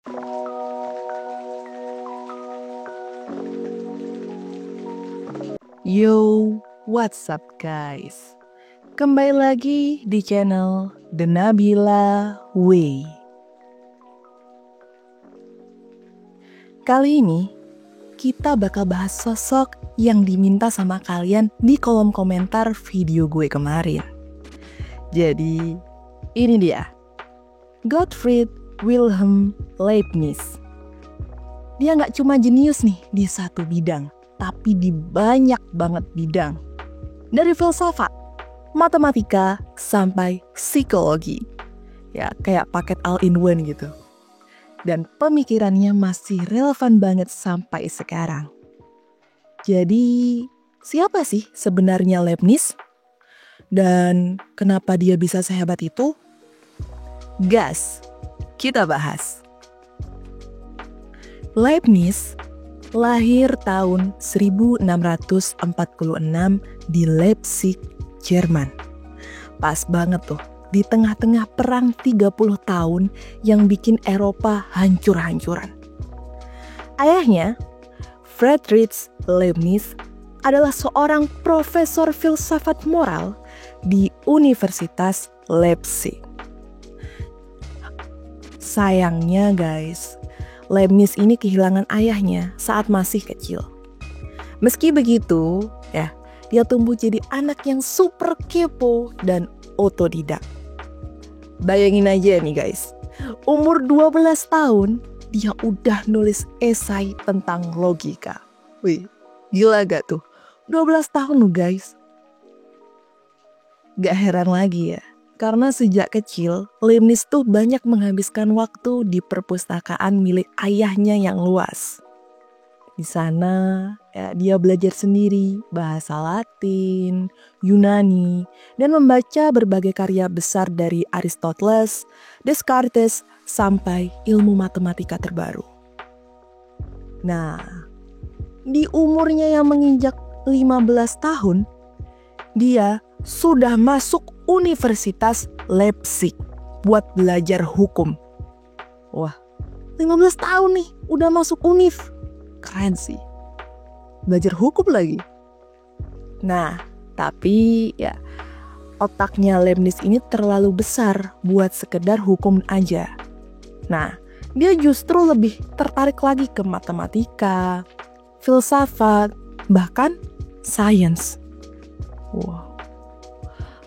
Yo, what's up guys? Kembali lagi di channel The Nabila Way. Kali ini kita bakal bahas sosok yang diminta sama kalian di kolom komentar video gue kemarin. Jadi, ini dia. Gottfried Wilhelm Leibniz. Dia nggak cuma jenius nih di satu bidang, tapi di banyak banget bidang. Dari filsafat, matematika, sampai psikologi. Ya, kayak paket all-in-one gitu. Dan pemikirannya masih relevan banget sampai sekarang. Jadi, siapa sih sebenarnya Leibniz? Dan kenapa dia bisa sehebat itu? Gas, kita bahas. Leibniz lahir tahun 1646 di Leipzig, Jerman. Pas banget tuh, di tengah-tengah perang 30 tahun yang bikin Eropa hancur-hancuran. Ayahnya, Friedrich Leibniz, adalah seorang profesor filsafat moral di Universitas Leipzig. Sayangnya guys, Leibniz ini kehilangan ayahnya saat masih kecil. Meski begitu, dia tumbuh jadi anak yang super kepo dan otodidak. Bayangin aja nih guys, umur 12 tahun dia udah nulis esai tentang logika. Wih, gila gak tuh? 12 tahun loh guys. Gak heran lagi ya, karena sejak kecil Leibniz tuh banyak menghabiskan waktu di perpustakaan milik ayahnya yang luas. Di sana dia belajar sendiri bahasa Latin, Yunani, dan membaca berbagai karya besar dari Aristoteles, Descartes, sampai ilmu matematika terbaru. Nah, di umurnya yang menginjak 15 tahun, dia sudah masuk Universitas Leipzig buat belajar hukum. Wah, 15 tahun nih udah masuk univ. Keren sih. Belajar hukum lagi. Nah, tapi otaknya Leibniz ini terlalu besar buat sekedar hukum aja. Nah, dia justru lebih tertarik lagi ke matematika, filsafat, bahkan sains. Wow.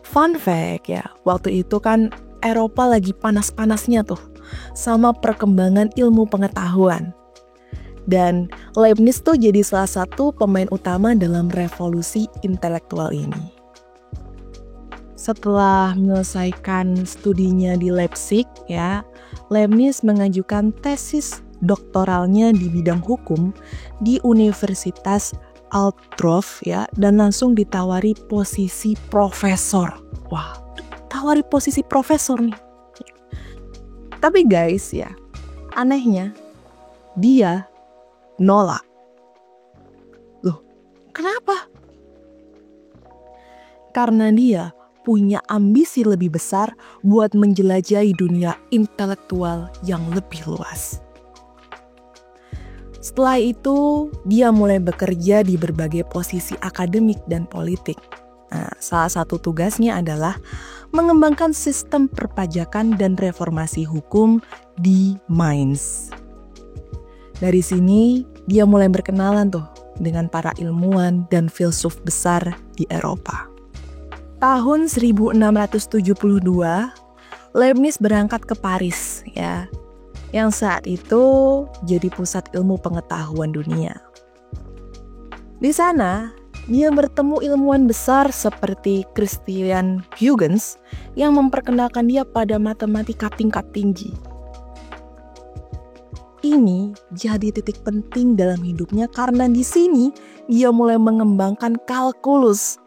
Fun fact waktu itu kan Eropa lagi panas-panasnya tuh sama perkembangan ilmu pengetahuan. Dan Leibniz tuh jadi salah satu pemain utama dalam revolusi intelektual ini. Setelah menyelesaikan studinya di Leipzig, Leibniz mengajukan tesis doktoralnya di bidang hukum di Universitas Altdorf dan langsung ditawari posisi profesor. Wah, tawari posisi profesor nih. Tapi guys anehnya dia nolak. Loh, kenapa? Karena dia punya ambisi lebih besar buat menjelajahi dunia intelektual yang lebih luas. Setelah itu, dia mulai bekerja di berbagai posisi akademik dan politik. Nah, salah satu tugasnya adalah mengembangkan sistem perpajakan dan reformasi hukum di Mainz. Dari sini, dia mulai berkenalan tuh dengan para ilmuwan dan filsuf besar di Eropa. Tahun 1672, Leibniz berangkat ke Paris yang saat itu jadi pusat ilmu pengetahuan dunia. Di sana, dia bertemu ilmuwan besar seperti Christian Huygens yang memperkenalkan dia pada matematika tingkat tinggi. Ini jadi titik penting dalam hidupnya karena di sini dia mulai mengembangkan kalkulus.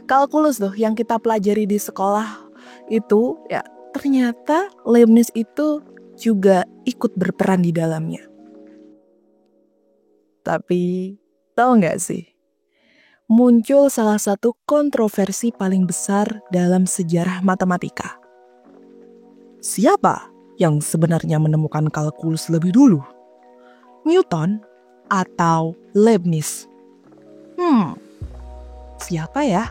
Kalkulus tuh yang kita pelajari di sekolah itu ternyata Leibniz itu juga ikut berperan di dalamnya. Tapi tahu nggak sih? Muncul salah satu kontroversi paling besar dalam sejarah matematika. Siapa yang sebenarnya menemukan kalkulus lebih dulu? Newton atau Leibniz? Siapa ya?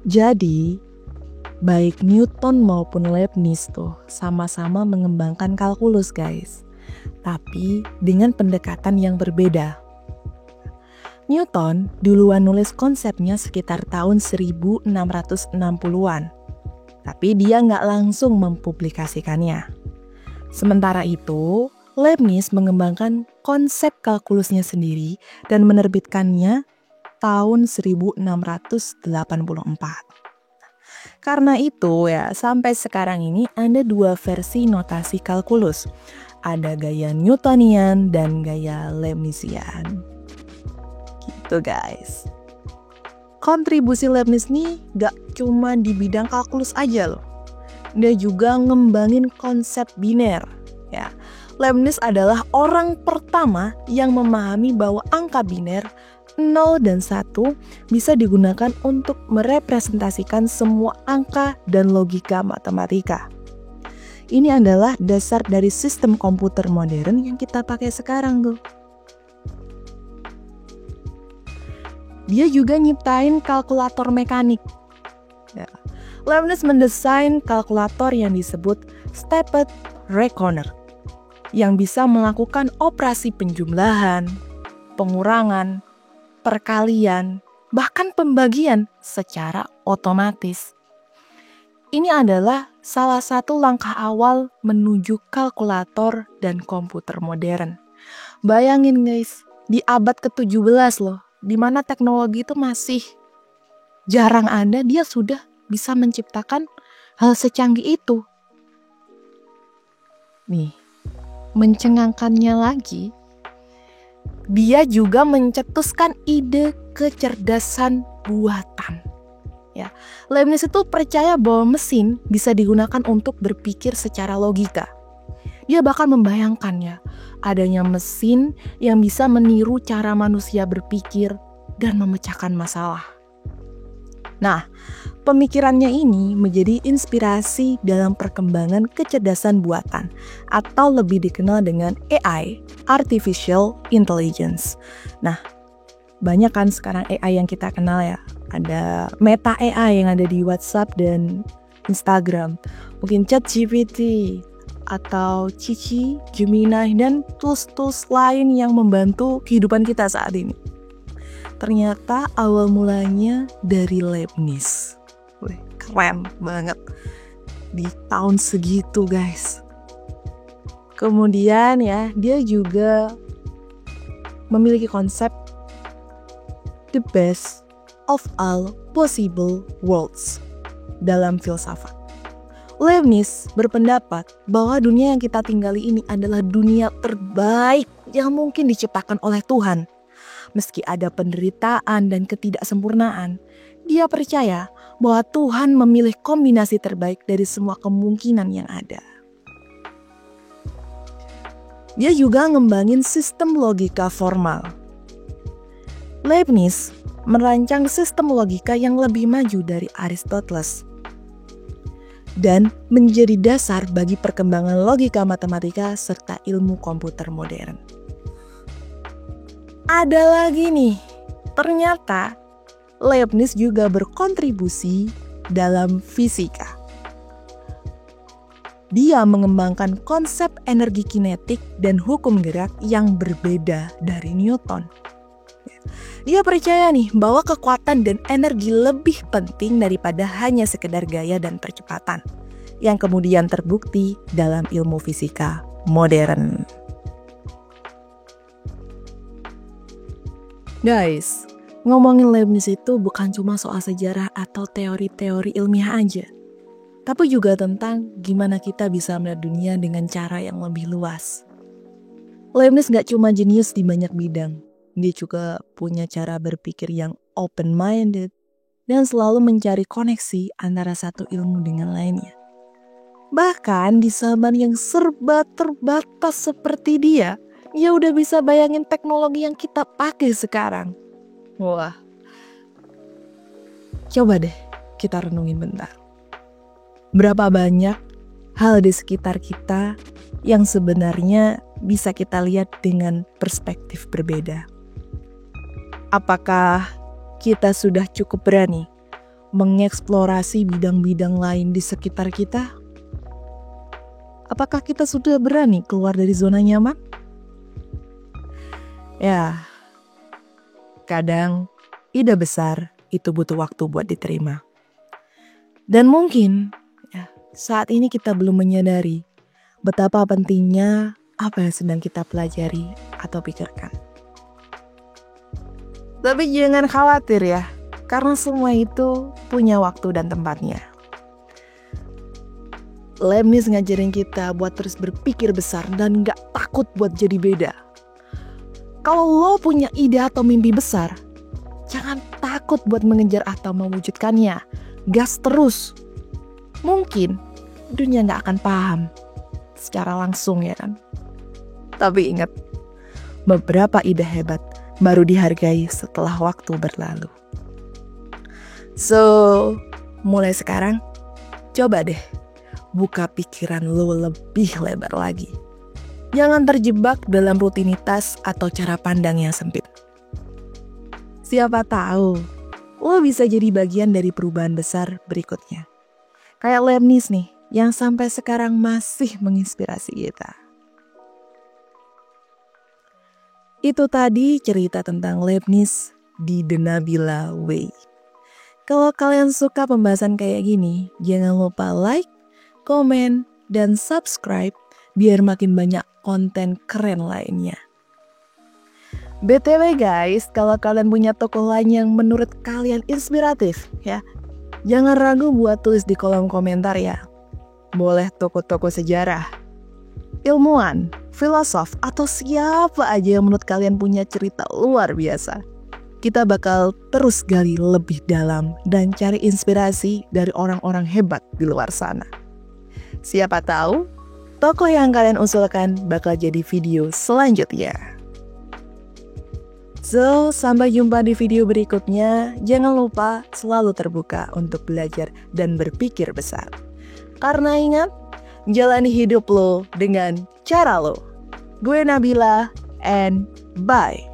Jadi, baik Newton maupun Leibniz tuh sama-sama mengembangkan kalkulus, guys. Tapi dengan pendekatan yang berbeda. Newton duluan nulis konsepnya sekitar tahun 1660-an. Tapi dia nggak langsung mempublikasikannya. Sementara itu, Leibniz mengembangkan konsep kalkulusnya sendiri dan menerbitkannya tahun 1684. Karena itu ya, sampai sekarang ini ada dua versi notasi kalkulus. Ada gaya Newtonian dan gaya Leibnizian. Gitu guys. Kontribusi Leibniz nih gak cuma di bidang kalkulus aja loh. Dia juga ngembangin konsep biner. Ya, Leibniz adalah orang pertama yang memahami bahwa angka biner 0 dan 1 bisa digunakan untuk merepresentasikan semua angka dan logika matematika. Ini adalah dasar dari sistem komputer modern yang kita pakai sekarang tuh. Dia juga nyiptain kalkulator mekanik. Ya. Leibniz mendesain kalkulator yang disebut stepped reckoner yang bisa melakukan operasi penjumlahan, pengurangan, perkalian, bahkan pembagian secara otomatis. Ini adalah salah satu langkah awal menuju kalkulator dan komputer modern. Bayangin guys, di abad ke-17 loh, di mana teknologi itu masih jarang ada, dia sudah bisa menciptakan hal secanggih itu. Nih, mencengangkannya lagi, dia juga mencetuskan ide kecerdasan buatan. Ya, Leibniz itu percaya bahwa mesin bisa digunakan untuk berpikir secara logika. Dia bahkan membayangkannya adanya mesin yang bisa meniru cara manusia berpikir dan memecahkan masalah. Nah, pemikirannya ini menjadi inspirasi dalam perkembangan kecerdasan buatan atau lebih dikenal dengan AI, Artificial Intelligence. Nah, banyak kan sekarang AI yang kita kenal ya. Ada Meta AI yang ada di WhatsApp dan Instagram. Mungkin ChatGPT atau Cici, Gemini, dan tools-tools lain yang membantu kehidupan kita saat ini. Ternyata awal mulanya dari Leibniz. Wih, keren banget. Di tahun segitu guys. Kemudian ya, dia juga memiliki konsep the best of all possible worlds dalam filsafat. Leibniz berpendapat bahwa dunia yang kita tinggali ini adalah dunia terbaik yang mungkin diciptakan oleh Tuhan. Meski ada penderitaan dan ketidaksempurnaan, dia percaya bahwa Tuhan memilih kombinasi terbaik dari semua kemungkinan yang ada. Dia juga ngembangin sistem logika formal. Leibniz merancang sistem logika yang lebih maju dari Aristoteles dan menjadi dasar bagi perkembangan logika matematika serta ilmu komputer modern. Ada lagi nih, ternyata Leibniz juga berkontribusi dalam fisika. Dia mengembangkan konsep energi kinetik dan hukum gerak yang berbeda dari Newton. Dia percaya nih bahwa kekuatan dan energi lebih penting daripada hanya sekedar gaya dan percepatan, yang kemudian terbukti dalam ilmu fisika modern. Guys, ngomongin Leibniz itu bukan cuma soal sejarah atau teori-teori ilmiah aja, tapi juga tentang gimana kita bisa melihat dunia dengan cara yang lebih luas. Leibniz gak cuma jenius di banyak bidang, dia juga punya cara berpikir yang open-minded dan selalu mencari koneksi antara satu ilmu dengan lainnya. Bahkan di zaman yang serba terbatas seperti dia udah bisa bayangin teknologi yang kita pakai sekarang. Wah, coba deh kita renungin bentar. Berapa banyak hal di sekitar kita yang sebenarnya bisa kita lihat dengan perspektif berbeda. Apakah kita sudah cukup berani mengeksplorasi bidang-bidang lain di sekitar kita? Apakah kita sudah berani keluar dari zona nyaman? Ya, kadang ide besar itu butuh waktu buat diterima. Dan mungkin saat ini kita belum menyadari betapa pentingnya apa yang sedang kita pelajari atau pikirkan. Tapi jangan khawatir ya, karena semua itu punya waktu dan tempatnya. Leibniz ngajarin kita buat terus berpikir besar dan gak takut buat jadi beda. Kalau lo punya ide atau mimpi besar, jangan takut buat mengejar atau mewujudkannya. Gas terus. Mungkin dunia gak akan paham secara langsung ya kan. Tapi ingat, beberapa ide hebat baru dihargai setelah waktu berlalu. So, mulai sekarang, coba deh buka pikiran lo lebih lebar lagi. Jangan terjebak dalam rutinitas atau cara pandang yang sempit. Siapa tahu, lo bisa jadi bagian dari perubahan besar berikutnya. Kayak Leibniz nih, yang sampai sekarang masih menginspirasi kita. Itu tadi cerita tentang Leibniz di The Nabila Way. Kalau kalian suka pembahasan kayak gini, jangan lupa like, komen, dan subscribe biar makin banyak konten keren lainnya. BTW guys, kalau kalian punya tokoh lain yang menurut kalian inspiratif ya, jangan ragu buat tulis di kolom komentar ya. Boleh tokoh-tokoh sejarah, ilmuwan, filosof, atau siapa aja yang menurut kalian punya cerita luar biasa. Kita bakal terus gali lebih dalam dan cari inspirasi dari orang-orang hebat di luar sana. Siapa tahu, tokoh yang kalian usulkan bakal jadi video selanjutnya. So, sampai jumpa di video berikutnya. Jangan lupa selalu terbuka untuk belajar dan berpikir besar. Karena ingat, jalani hidup lo dengan cara lo. Gue Nabila, and bye.